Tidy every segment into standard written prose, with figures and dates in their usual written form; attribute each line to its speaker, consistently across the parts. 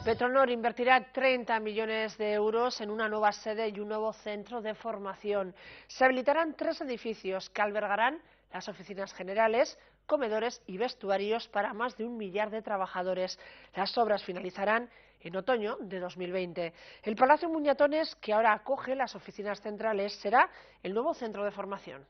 Speaker 1: Petronor invertirá 30 millones de euros en una nueva sede y un nuevo centro de formación. Se habilitarán 3 edificios que albergarán las oficinas generales, comedores y vestuarios para más de 1 millar de trabajadores. Las obras finalizarán en otoño de 2020. El Palacio Muñatones, que ahora acoge las oficinas centrales, será el nuevo centro de formación.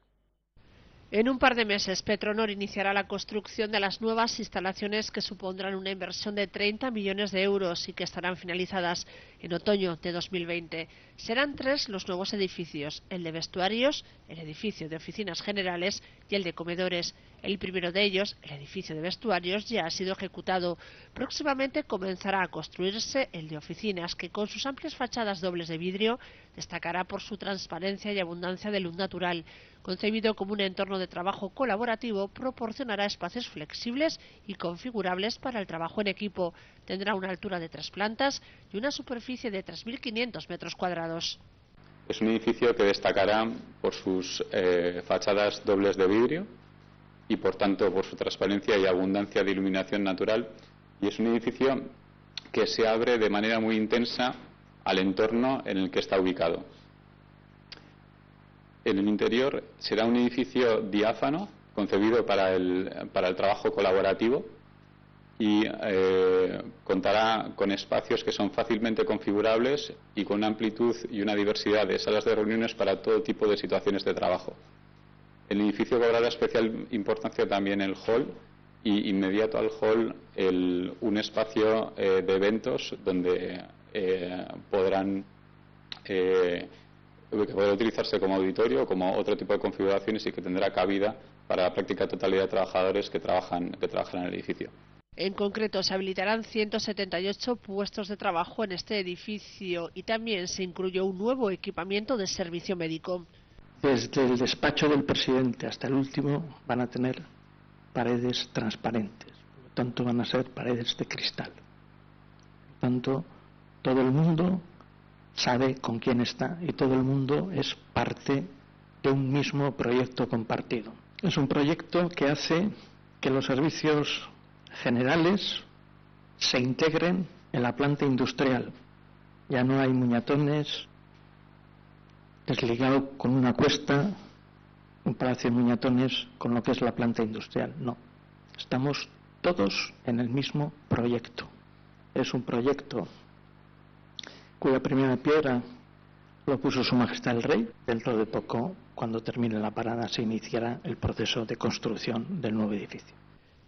Speaker 1: En un par de meses, Petronor iniciará la construcción de las nuevas instalaciones que supondrán una inversión de 30 millones de euros y que estarán finalizadas en otoño de 2020. Serán 3 los nuevos edificios, el de vestuarios, el edificio de oficinas generales y el de comedores. El primero de ellos, el edificio de vestuarios, ya ha sido ejecutado. Próximamente comenzará a construirse el de oficinas, que con sus amplias fachadas dobles de vidrio destacará por su transparencia y abundancia de luz natural. Concebido como un entorno de trabajo colaborativo, proporcionará espacios flexibles y configurables para el trabajo en equipo. Tendrá una altura de 3 plantas y una superficie de 3.500 metros cuadrados.
Speaker 2: Es un edificio que destacará por sus fachadas dobles de vidrio y, por tanto, por su transparencia y abundancia de iluminación natural. Y es un edificio que se abre de manera muy intensa al entorno en el que está ubicado. En el interior será un edificio diáfano, concebido para el trabajo colaborativo, y contará con espacios que son fácilmente configurables y con una amplitud y una diversidad de salas de reuniones para todo tipo de situaciones de trabajo. El edificio cobrará especial importancia también el hall, y inmediato al hall un espacio de eventos donde podrán que podrá utilizarse como auditorio o como otro tipo de configuraciones, y que tendrá cabida para la práctica totalidad de trabajadores que trabajan en el edificio.
Speaker 1: En concreto, se habilitarán 178 puestos de trabajo en este edificio y también se incluyó un nuevo equipamiento de servicio médico.
Speaker 3: Desde el despacho del presidente hasta el último van a tener paredes transparentes, por lo tanto van a ser paredes de cristal. Por lo tanto, todo el mundo sabe con quién está y todo el mundo es parte de un mismo proyecto compartido. Es un proyecto que hace que los servicios generales se integren en la planta industrial. Ya no hay Muñatones desligado con una cuesta, un Palacio de Muñatones con lo que es la planta industrial. No, estamos todos en el mismo proyecto. Es un proyecto cuya primera piedra lo puso Su Majestad el Rey. Dentro de poco, cuando termine la parada, se iniciará el proceso de construcción del nuevo edificio.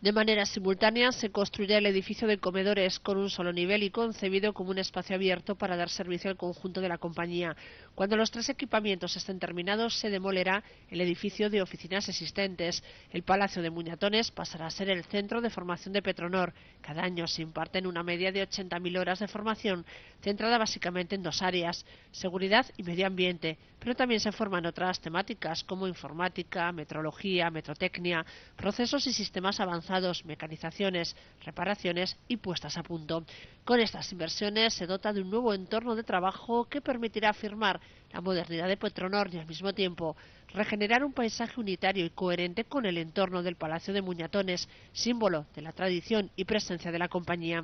Speaker 1: De manera simultánea se construirá el edificio de comedores con un solo nivel y concebido como un espacio abierto para dar servicio al conjunto de la compañía. Cuando los 3 equipamientos estén terminados, se demolerá el edificio de oficinas existentes. El Palacio de Muñatones pasará a ser el centro de formación de Petronor. Cada año se imparten una media de 80.000 horas de formación, centrada básicamente en 2 áreas, seguridad y medio ambiente, pero también se forman otras temáticas como informática, metrología, metrotecnia, procesos y sistemas avanzados, mecanizaciones, reparaciones y puestas a punto. Con estas inversiones se dota de un nuevo entorno de trabajo que permitirá afirmar la modernidad de Petronor y al mismo tiempo regenerar un paisaje unitario y coherente con el entorno del Palacio de Muñatones, símbolo de la tradición y presencia de la compañía.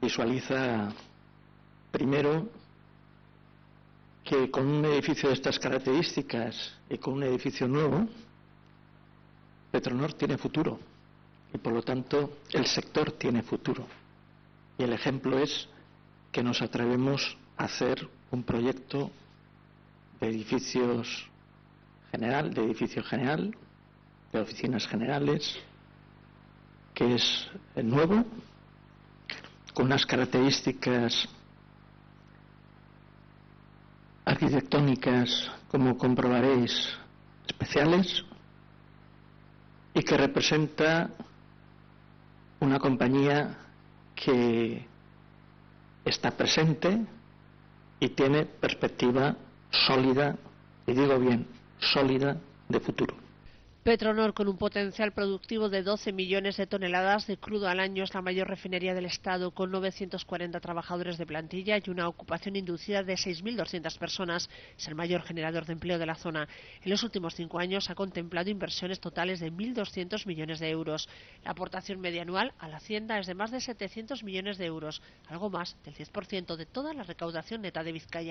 Speaker 3: Visualiza primero que con un edificio de estas características y con un edificio nuevo, Petronor tiene futuro y por lo tanto el sector tiene futuro. Y el ejemplo es que nos atrevemos a hacer un proyecto de edificio general, de oficinas generales, que es nuevo, con unas características arquitectónicas, como comprobaréis, especiales, y que representa una compañía que está presente y tiene perspectiva sólida, y digo bien, sólida, de futuro.
Speaker 1: Petronor, con un potencial productivo de 12 millones de toneladas de crudo al año, es la mayor refinería del Estado, con 940 trabajadores de plantilla y una ocupación inducida de 6.200 personas. Es el mayor generador de empleo de la zona. En los últimos 5 años ha contemplado inversiones totales de 1.200 millones de euros. La aportación media anual a la Hacienda es de más de 700 millones de euros, algo más del 10% de toda la recaudación neta de Vizcaya.